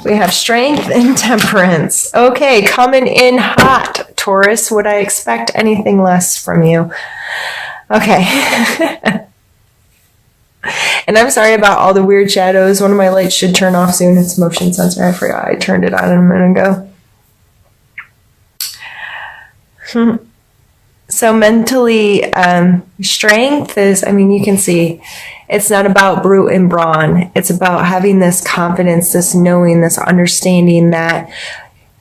We have strength and temperance. Okay, coming in hot, Taurus. Would I expect anything less from you? Okay. And I'm sorry about all the weird shadows. One of my lights should turn off soon. It's motion sensor. I forgot I turned it on a minute ago. So mentally, strength is, I mean, you can see it's not about brute and brawn. It's about having this confidence, this knowing, this understanding that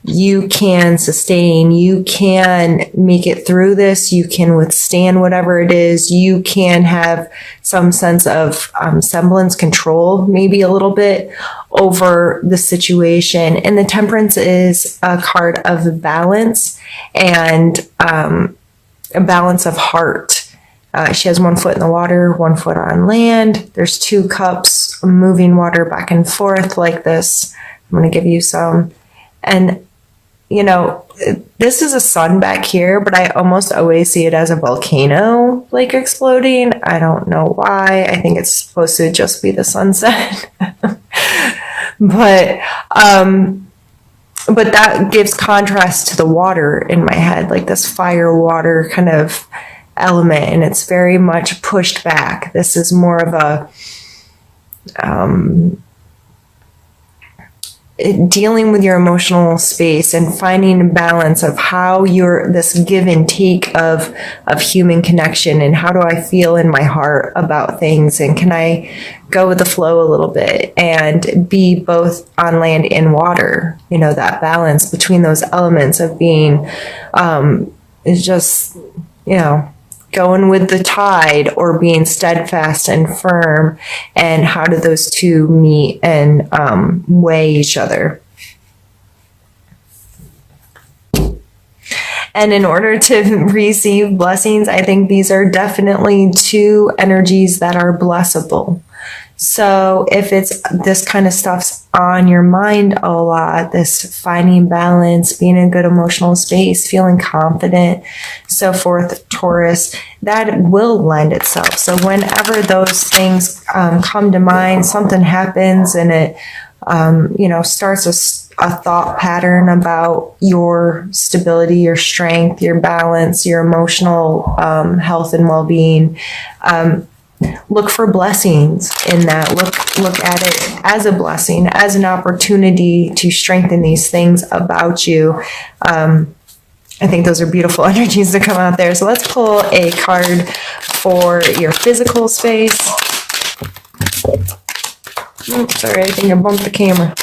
you can sustain, you can make it through this, you can withstand whatever it is, you can have some sense of semblance control, maybe a little bit over the situation. And the temperance is a card of balance and a balance of heart. She has 1 foot in the water, 1 foot on land. There's 2 cups moving water back and forth like this. I'm going to give you some. And you know, this is a sun back here, but I almost always see it as a volcano, like exploding. I don't know why. I think it's supposed to just be the sunset. But that gives contrast to the water in my head, like this fire water kind of element, and it's very much pushed back. This is more of a dealing with your emotional space and finding a balance of how you're this give and take of human connection, and how do I feel in my heart about things, and can I go with the flow a little bit and be both on land and water. You know, that balance between those elements of being is just, you know, going with the tide or being steadfast and firm, and how do those two meet and weigh each other. And in order to receive blessings, I think these are definitely 2 energies that are blessable. So if it's this kind of stuff's on your mind a lot, this finding balance, being in a good emotional space, feeling confident, so forth, Taurus, that will lend itself. So whenever those things come to mind, something happens and it, you know, starts a thought pattern about your stability, your strength, your balance, your emotional health and well-being, look for blessings in that. Look at it as a blessing, as an opportunity to strengthen these things about you. I think those are beautiful energies to come out there. So let's pull a card for your physical space. Oops, sorry, I think I bumped the camera.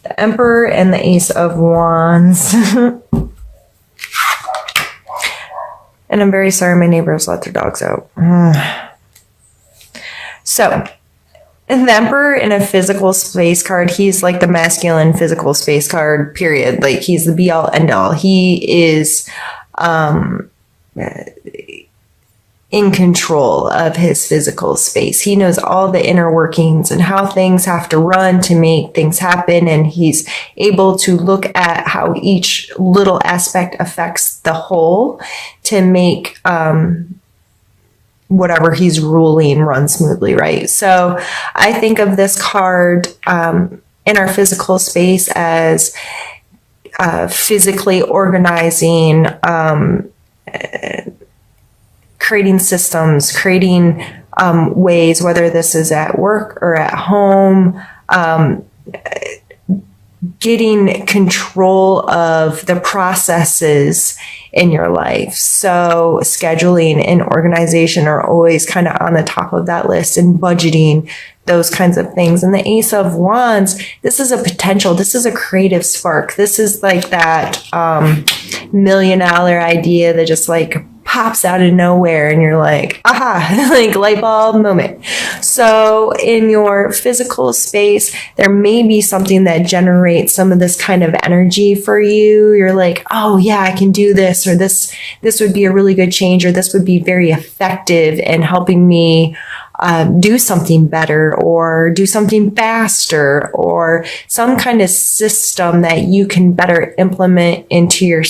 The Emperor and the Ace of Wands. And I'm very sorry my neighbors let their dogs out. So, the Emperor in a physical space card, he's like the masculine physical space card, period. Like, he's the be-all, end-all. He is in control of his physical space. He knows all the inner workings and how things have to run to make things happen, and he's able to look at how each little aspect affects the whole to make whatever he's ruling run smoothly, right? So I think of this card in our physical space as physically organizing, creating systems, creating ways, whether this is at work or at home, getting control of the processes in your life. So scheduling and organization are always kind of on the top of that list, and budgeting, those kinds of things. And the Ace of Wands, this is a potential, this is a creative spark. This is like that $1 million idea that just like pops out of nowhere, and you're like, aha, like light bulb moment. So in your physical space, there may be something that generates some of this kind of energy for you. You're like, oh yeah, I can do this, or this would be a really good change, or this would be very effective in helping me do something better, or do something faster, or some kind of system that you can better implement into your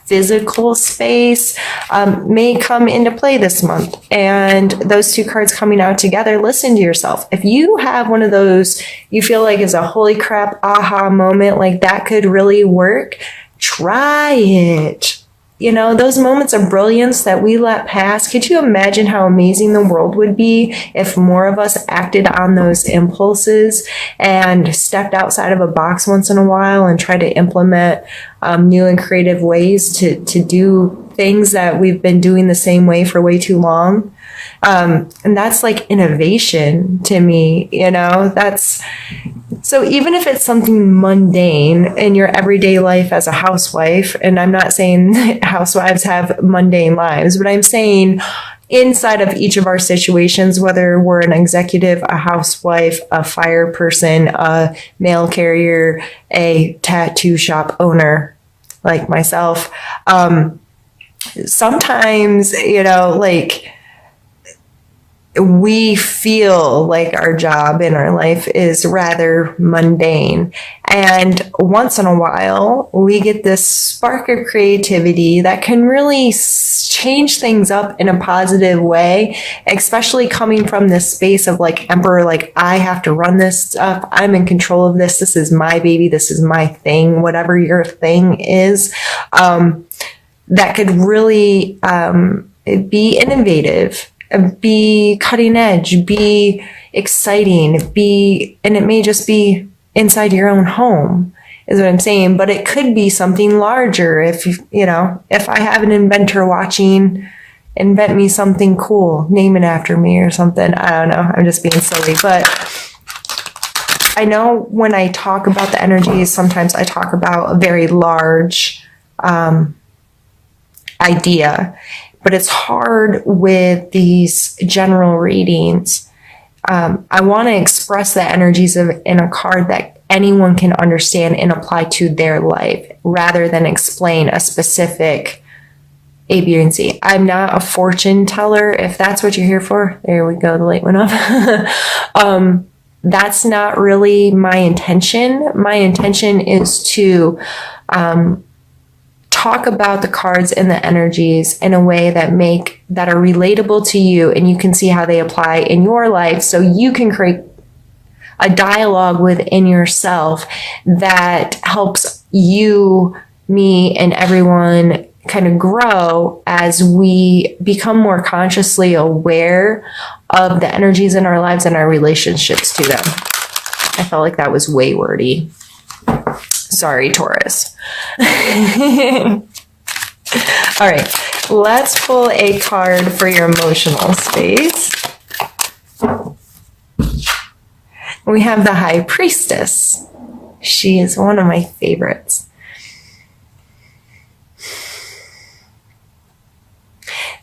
physical space may come into play this month. And those two cards coming out together, listen to yourself. If you have one of those you feel like is a holy crap aha moment, like that could really work, try it. You know, those moments of brilliance that we let pass, could you imagine how amazing the world would be if more of us acted on those impulses and stepped outside of a box once in a while and tried to implement new and creative ways to do things that we've been doing the same way for way too long? And that's like innovation to me, you know, so even if it's something mundane in your everyday life as a housewife, and I'm not saying housewives have mundane lives, but I'm saying inside of each of our situations, whether we're an executive, a housewife, a fire person, a mail carrier, a tattoo shop owner like myself, sometimes, you know, like, we feel like our job in our life is rather mundane. And once in a while, we get this spark of creativity that can really change things up in a positive way, especially coming from this space of like emperor, like I have to run this stuff. I'm in control of this. This is my baby. This is my thing, whatever your thing is, that could really be innovative, be cutting edge, be exciting, and it may just be inside your own home is what I'm saying, but it could be something larger. If I have an inventor watching, invent me something cool, name it after me or something. I don't know. I'm just being silly, but I know when I talk about the energies, sometimes I talk about a very large idea. But it's hard with these general readings. I want to express the energies in a card that anyone can understand and apply to their life rather than explain a specific A, B, and C. I'm not a fortune teller. If that's what you're here for, there we go, the light went off. That's not really my intention. My intention is to talk about the cards and the energies in a way that are relatable to you, and you can see how they apply in your life, so you can create a dialogue within yourself that helps you, me, and everyone kind of grow as we become more consciously aware of the energies in our lives and our relationships to them. I felt like that was way wordy. Sorry, Taurus. All right, let's pull a card for your emotional space. We have the High Priestess. She is one of my favorites.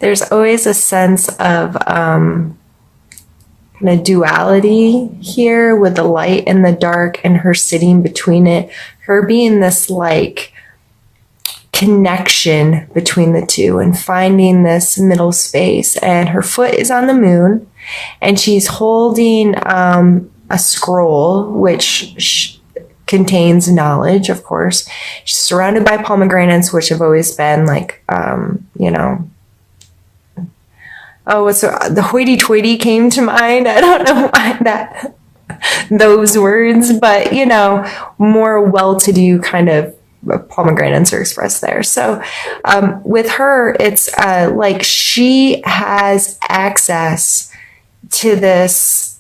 There's always a sense of kind of duality here with the light and the dark and her sitting between it. Her being this like connection between the two and finding this middle space. And her foot is on the moon and she's holding a scroll which contains knowledge, of course. She's surrounded by pomegranates, which have always been like, the hoity-toity came to mind. I don't know why those words, but more well-to-do kind of pomegranates are expressed there. So with her, it's like she has access to this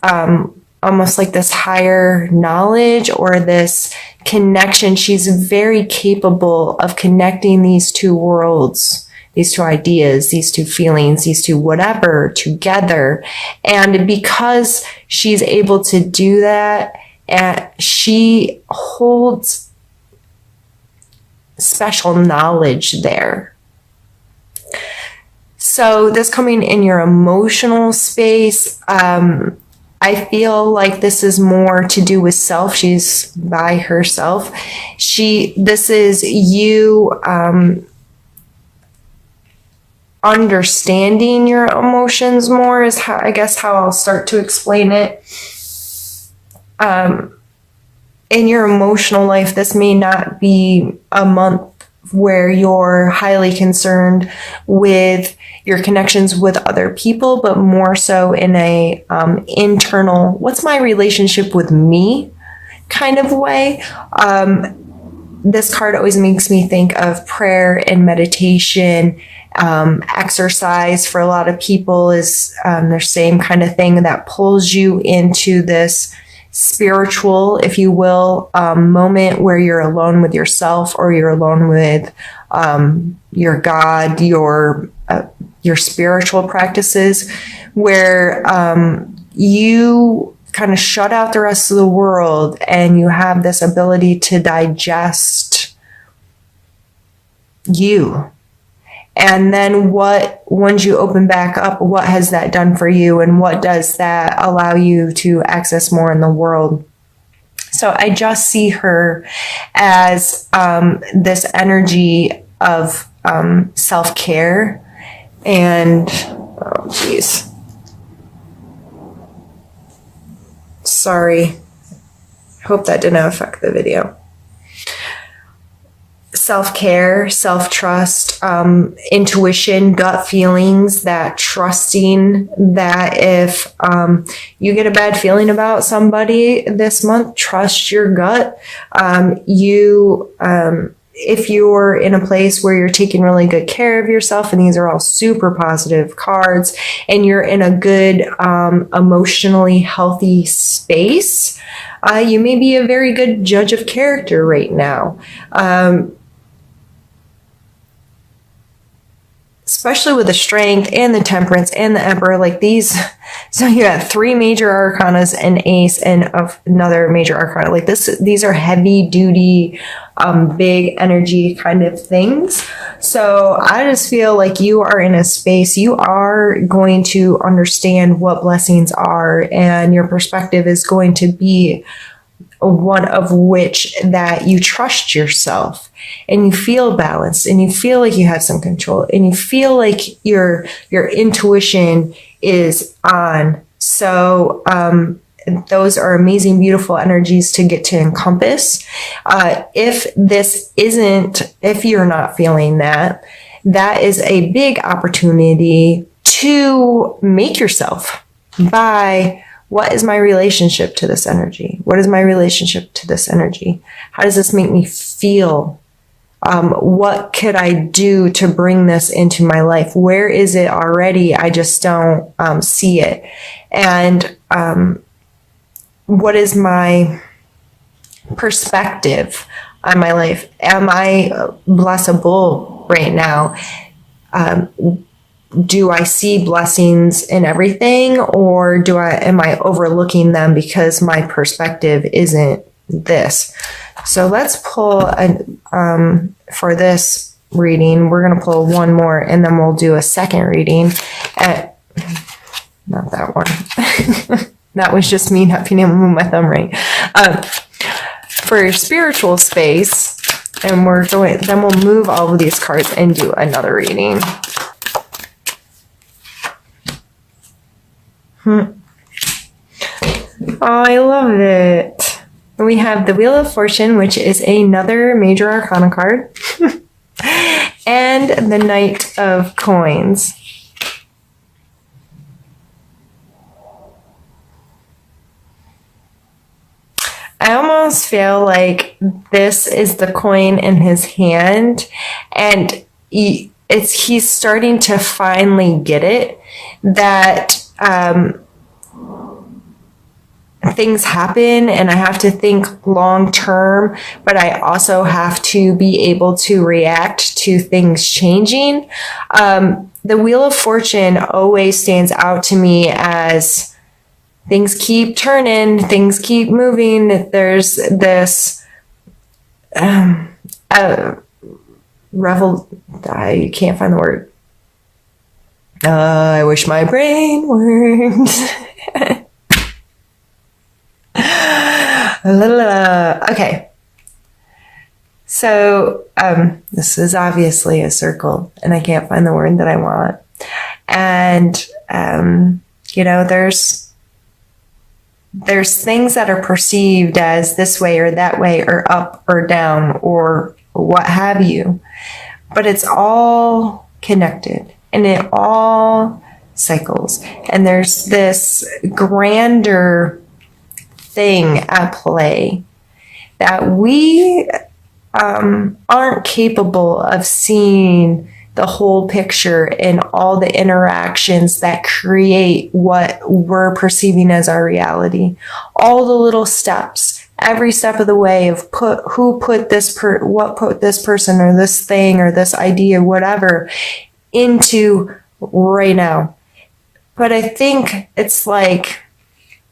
almost like this higher knowledge or this connection. She's very capable of connecting these two worlds, these two ideas, these two feelings, these two whatever together. And because she's able to do that, she holds special knowledge there. So this coming in your emotional space, I feel like this is more to do with self. She's by herself. This is you, understanding your emotions more is how I'll start to explain it. In your emotional life, this may not be a month where you're highly concerned with your connections with other people, but more so in a internal, what's my relationship with me kind of way. This card always makes me think of prayer and meditation. Exercise for a lot of people is the same kind of thing that pulls you into this spiritual, if you will, moment where you're alone with yourself, or you're alone with your God, your spiritual practices, where you kind of shut out the rest of the world and you have this ability to digest you. And then once you open back up, what has that done for you? And what does that allow you to access more in the world? So I just see her as this energy of self-care and, oh geez. Sorry. Hope that didn't affect the video. Self-care, self-trust, intuition, gut feelings, that trusting that if you get a bad feeling about somebody this month, trust your gut. If you're in a place where you're taking really good care of yourself, and these are all super positive cards, and you're in a good emotionally healthy space, you may be a very good judge of character right now. Especially with the Strength and the Temperance and the Emperor, like these. So you got 3 major arcanas, an ace, and another major arcana. Like these are heavy duty, big energy kind of things. So I just feel like you are in a space, you are going to understand what blessings are, and your perspective is going to be one of which that you trust yourself, and you feel balanced, and you feel like you have some control, and you feel like your intuition is on. So those are amazing, beautiful energies to get to encompass. If you're not feeling that, that is a big opportunity to make yourself by, what is my relationship to this energy? What is my relationship to this energy? How does this make me feel? What could I do to bring this into my life? Where is it already? I just don't see it. And what is my perspective on my life? Am I blessable right now? Do I see blessings in everything, or am I overlooking them because my perspective isn't this? So let's pull for this reading, we're going to pull one more, and then we'll do a second reading not that one. That was just me not being able to move my thumb right. For your spiritual space, and then we'll move all of these cards and do another reading. Oh, I love it. We have the Wheel of Fortune, which is another major arcana card, and the Knight of Coins. I almost feel like this is the coin in his hand, and he's starting to finally get it, that things happen and I have to think long term, but I also have to be able to react to things changing. The Wheel of Fortune always stands out to me as things keep turning, things keep moving. There's this I can't find the word. I wish my brain worked. Okay. So this is obviously a circle, and I can't find the word that I want. And there's things that are perceived as this way or that way, or up or down, or what have you. But it's all connected and it all cycles. And there's this grander thing at play that we aren't capable of seeing the whole picture and all the interactions that create what we're perceiving as our reality. All the little steps, every step of the way of what put this person or this thing or this idea, whatever, into right now. But I think it's like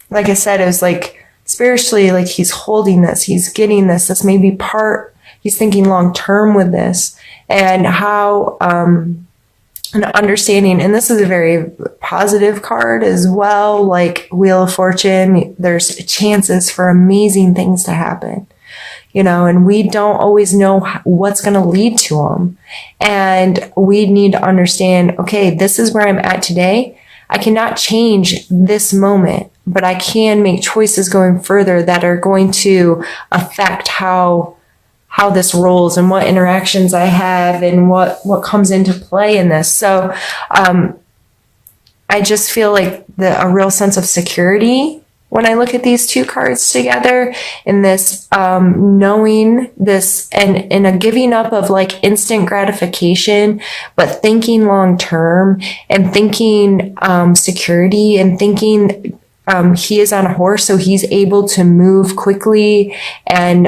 I said, it was like spiritually, like he's holding this, he's getting this may be part, he's thinking long term with this, and how an understanding, and this is a very positive card as well, like Wheel of Fortune, there's chances for amazing things to happen, you know, and we don't always know what's going to lead to them. And we need to understand, okay, this is where I'm at today. I cannot change this moment, but I can make choices going further that are going to affect how this rolls and what interactions I have and what comes into play in this. So I just feel like a real sense of security when I look at these two cards together, in this knowing this and a giving up of like instant gratification, but thinking long term and thinking security and thinking he is on a horse, so he's able to move quickly and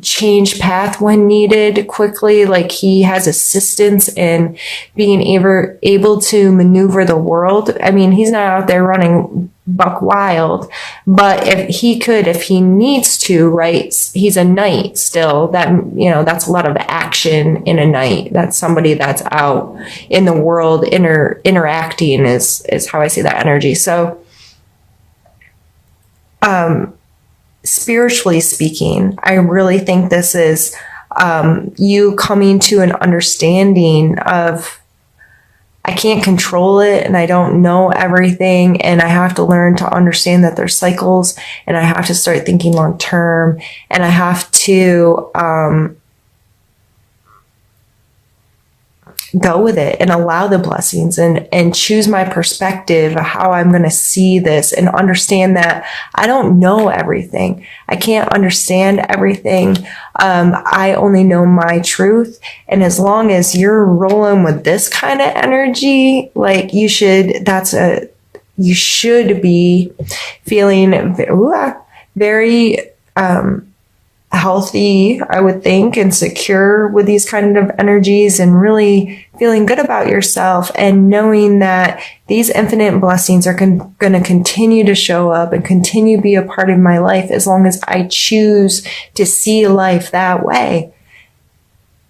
change path when needed quickly. Like he has assistance in being able to maneuver the world. I mean, he's not out there running buck wild, but if he needs to, right? He's a knight still. That, you know, that's a lot of action in a knight. That's somebody that's out in the world interacting is how I see that energy. So spiritually speaking, I really think this is you coming to an understanding of, I can't control it and I don't know everything, and I have to learn to understand that there's cycles, and I have to start thinking long term, and I have to go with it and allow the blessings and choose my perspective, how I'm going to see this, and understand that I don't know everything. I can't understand everything. I only know my truth. And as long as you're rolling with this kind of energy, like you should be feeling very, healthy, I would think, and secure with these kind of energies, and really feeling good about yourself and knowing that these infinite blessings are going to continue to show up and continue to be a part of my life as long as I choose to see life that way.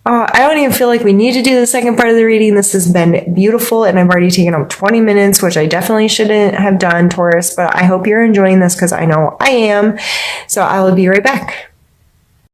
I don't even feel like we need to do the second part of the reading. This has been beautiful, and I've already taken up 20 minutes, which I definitely shouldn't have done, Taurus, but I hope you're enjoying this because I know I am. So I will be right back.